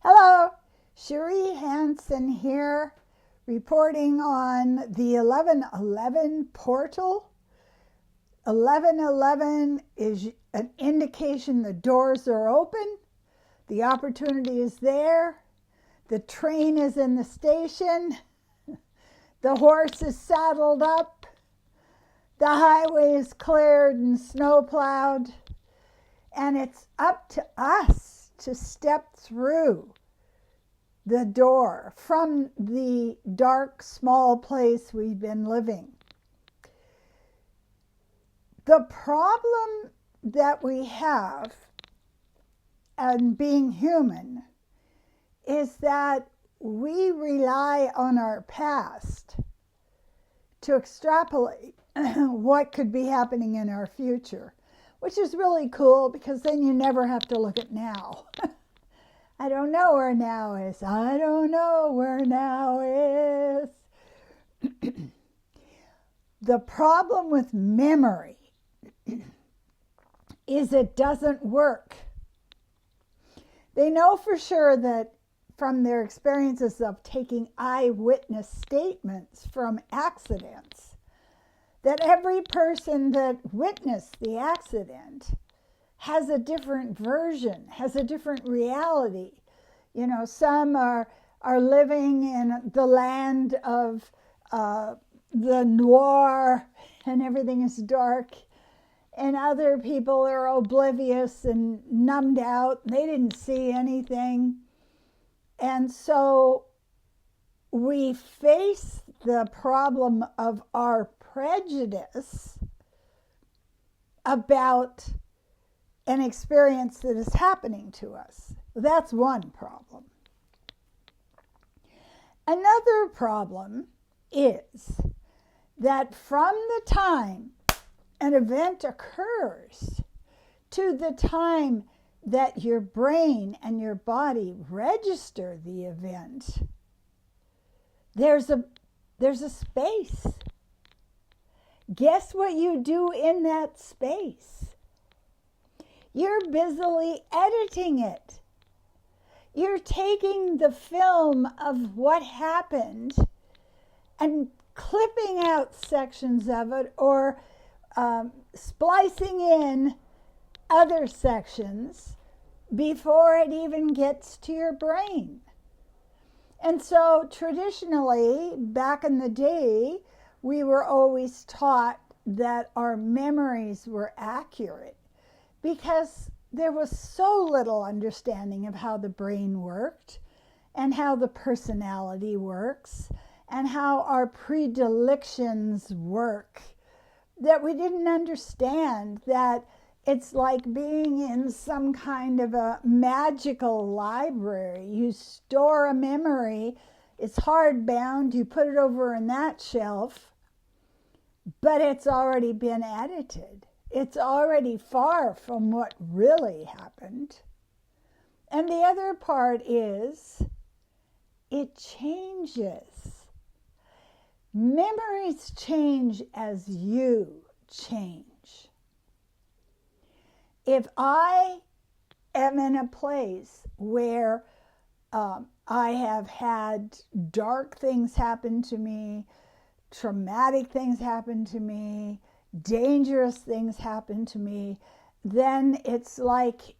Hello, Cherie Hanson here, reporting on the 1111 portal. 1111 is an indication the doors are open, the opportunity is there, the train is in the station, the horse is saddled up, the highway is cleared and snow plowed, and it's up to us to step through the door from the dark, small place we've been living. The problem that we have and being human is that we rely on our past to extrapolate what could be happening in our future, which is really cool because then you never have to look at now. I don't know where now is. I don't know where now is. The problem with memory is it doesn't work. They know for sure that from their experiences of taking eyewitness statements from accidents, that every person that witnessed the accident has a different version, has a different reality. You know, some are living in the land of the noir and everything is dark, and other people are oblivious and numbed out. They didn't see anything. And so we face the problem of our prejudice about an experience that is happening to us. That's one problem. Another problem is that from the time an event occurs to the time that your brain and your body register the event, there's a space. Guess what you do in that space? You're busily editing it. You're taking the film of what happened and clipping out sections of it or splicing in other sections before it even gets to your brain. And so traditionally, back in the day, we were always taught that our memories were accurate because there was so little understanding of how the brain worked and how the personality works and how our predilections work, that we didn't understand that it's like being in some kind of a magical library. You store a memory, it's hardbound, you put it over in that shelf, but it's already been edited. It's already far from what really happened. And the other part is, it changes. Memories change as you change. If I am in a place where I have had dark things happen to me, traumatic things happen to me, dangerous things happen to me, then it's like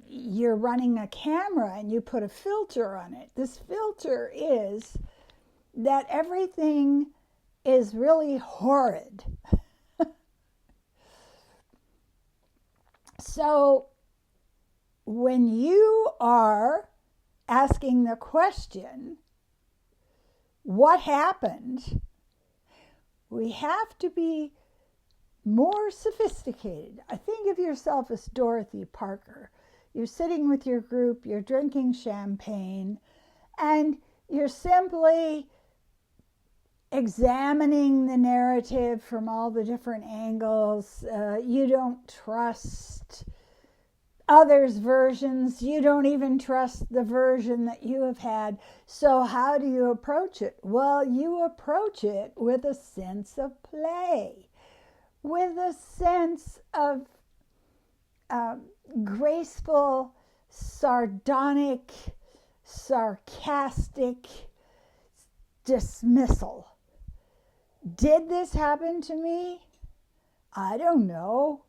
you're running a camera and you put a filter on it. This filter is that everything is really horrid. So when you are asking the question, what happened? We have to be more sophisticated. I think of yourself as Dorothy Parker. You're sitting with your group, you're drinking champagne, and you're simply examining the narrative from all the different angles. You don't trust others' versions. You don't even trust the version that you have had. So how do you approach it? Well, you approach it with a sense of play, with a sense of graceful, sardonic sarcastic dismissal. Did this happen to me? I don't know.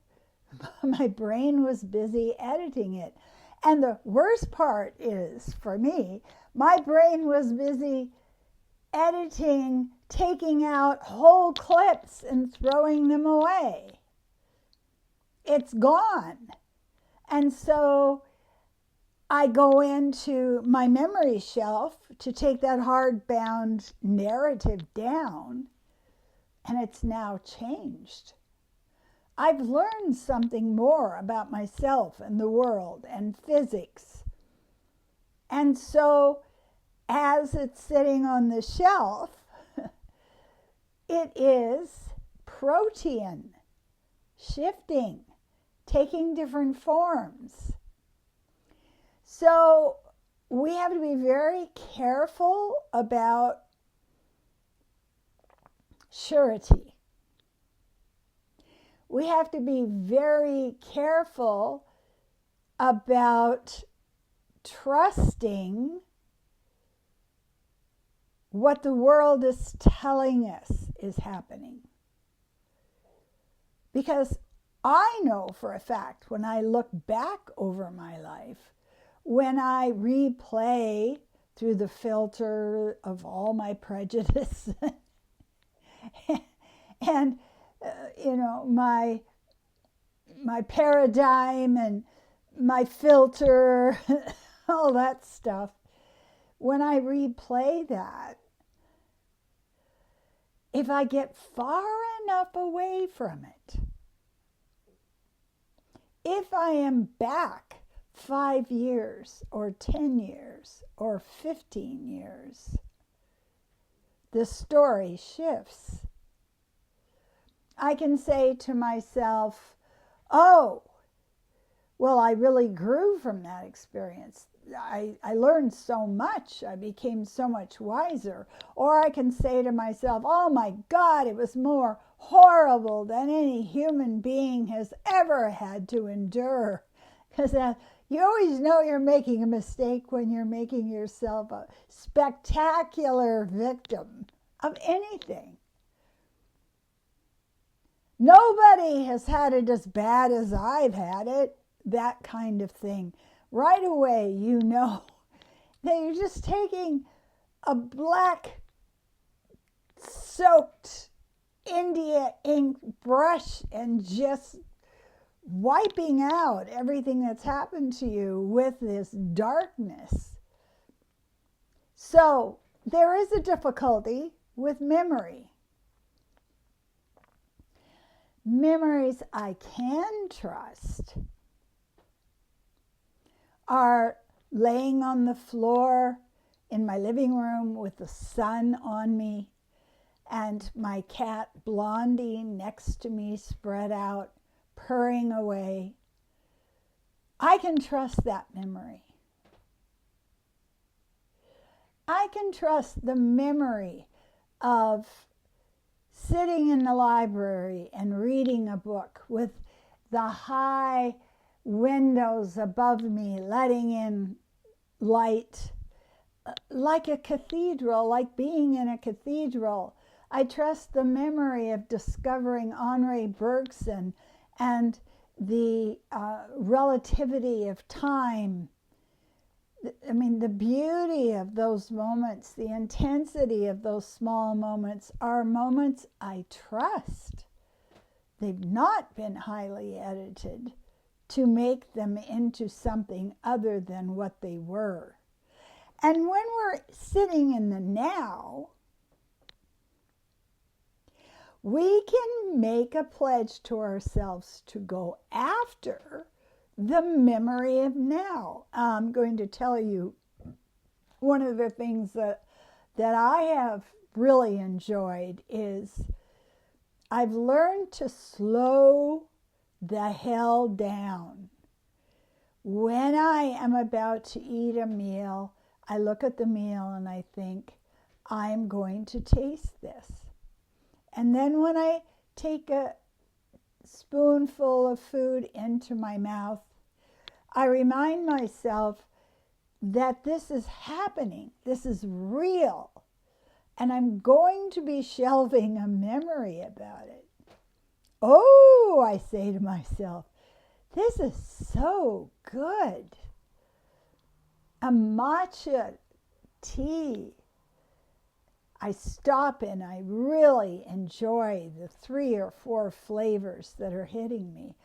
My brain was busy editing it. And the worst part is, for me, my brain was busy editing, taking out whole clips and throwing them away. It's gone. And so I go into my memory shelf to take that hardbound narrative down, and it's now changed. I've learned something more about myself and the world and physics. And so as it's sitting on the shelf, it is protean, shifting, taking different forms. So we have to be very careful about surety. We have to be very careful about trusting what the world is telling us is happening. Because I know for a fact, when I look back over my life, when I replay through the filter of all my prejudice and my paradigm and my filter, all that stuff, when I replay that, if I get far enough away from it, if I am back 5 years or 10 years or 15 years, the story shifts. I can say to myself, oh, well, I really grew from that experience. I learned so much. I became so much wiser. Or I can say to myself, oh my God, it was more horrible than any human being has ever had to endure. Because you always know you're making a mistake when you're making yourself a spectacular victim of anything. Nobody has had it as bad as I've had it, that kind of thing. Right away, you know that you're just taking a black soaked India ink brush and just wiping out everything that's happened to you with this darkness. So there is a difficulty with memory. Memories I can trust are laying on the floor in my living room with the sun on me and my cat Blondie next to me spread out, purring away. I can trust that memory. I can trust the memory of sitting in the library and reading a book with the high windows above me letting in light, like a cathedral, like being in a cathedral. I trust the memory of discovering Henri Bergson and the relativity of time. I mean, the beauty of those moments, the intensity of those small moments are moments I trust. They've not been highly edited to make them into something other than what they were. And when we're sitting in the now, we can make a pledge to ourselves to go after the memory of now. I'm going to tell you one of the things that I have really enjoyed is I've learned to slow the hell down. When I am about to eat a meal, I look at the meal and I think, I'm going to taste this. And then when I take a spoonful of food into my mouth, I remind myself that this is happening. This is real. And I'm going to be shelving a memory about it. Oh, I say to myself, this is so good. A matcha tea. I stop and I really enjoy the 3 or 4 flavors that are hitting me.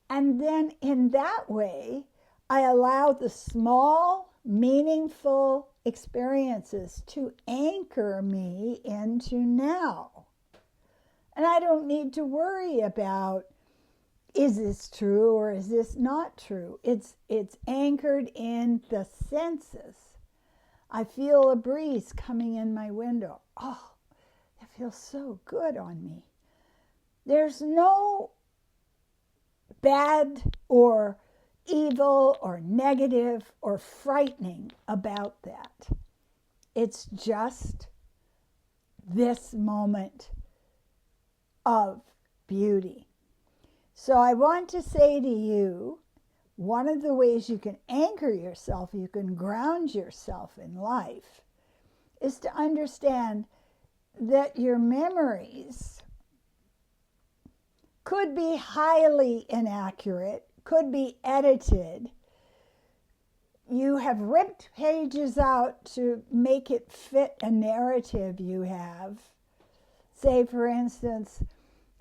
And then in that way, I allow the small, meaningful experiences to anchor me into now. And I don't need to worry about, is this true or is this not true? It's anchored in the senses. I feel a breeze coming in my window. Oh, it feels so good on me. There's no bad or evil or negative or frightening about that. It's just this moment of beauty. So I want to say to you, one of the ways you can anchor yourself, you can ground yourself in life, is to understand that your memories could be highly inaccurate, could be edited. You have ripped pages out to make it fit a narrative you have. Say, for instance,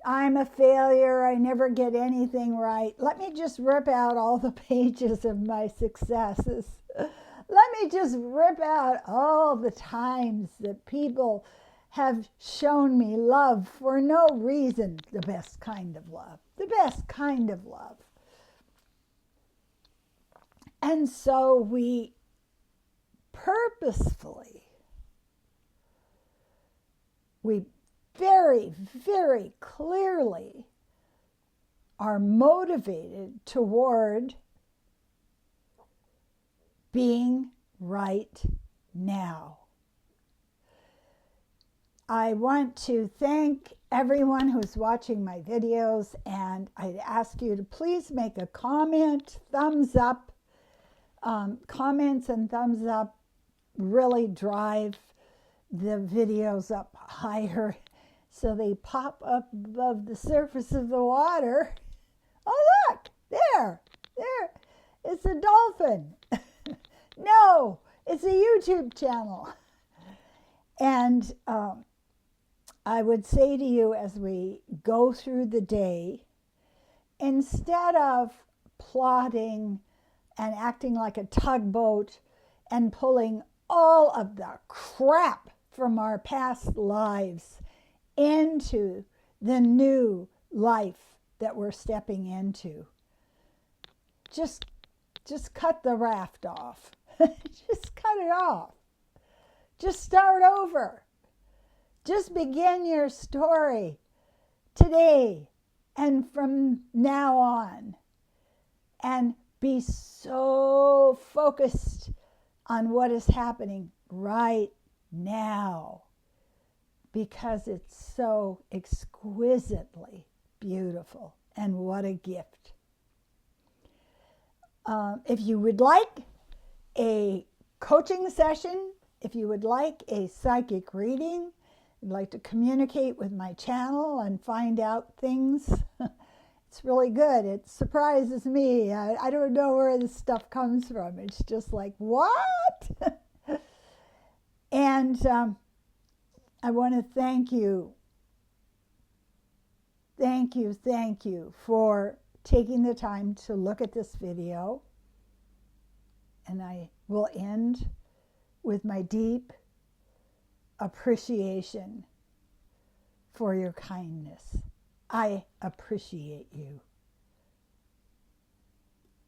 I'm a failure, I never get anything right. Let me just rip out all the pages of my successes. Let me just rip out all the times that people have shown me love for no reason. The best kind of love. The best kind of love. And so we purposefully, we very, very clearly are motivated toward being right now. I want to thank everyone who's watching my videos, and I'd ask you to please make a comment, thumbs up. Comments and thumbs up really drive the videos up higher, so they pop up above the surface of the water. Oh, look, there, it's a dolphin. No, it's a YouTube channel. And I would say to you, as we go through the day, instead of plotting and acting like a tugboat and pulling all of the crap from our past lives into the new life that we're stepping into, just cut the raft off. Just cut it off. Just start over. Just begin your story today and from now on. And be so focused on what is happening right now, because it's so exquisitely beautiful, and what a gift. If you would like a coaching session, if you would like a psychic reading, you'd like to communicate with my channel and find out things, it's really good. It surprises me. I don't know where this stuff comes from. It's just like, what? And I want to thank you. Thank you for taking the time to look at this video. And I will end with my deep appreciation for your kindness. I appreciate you.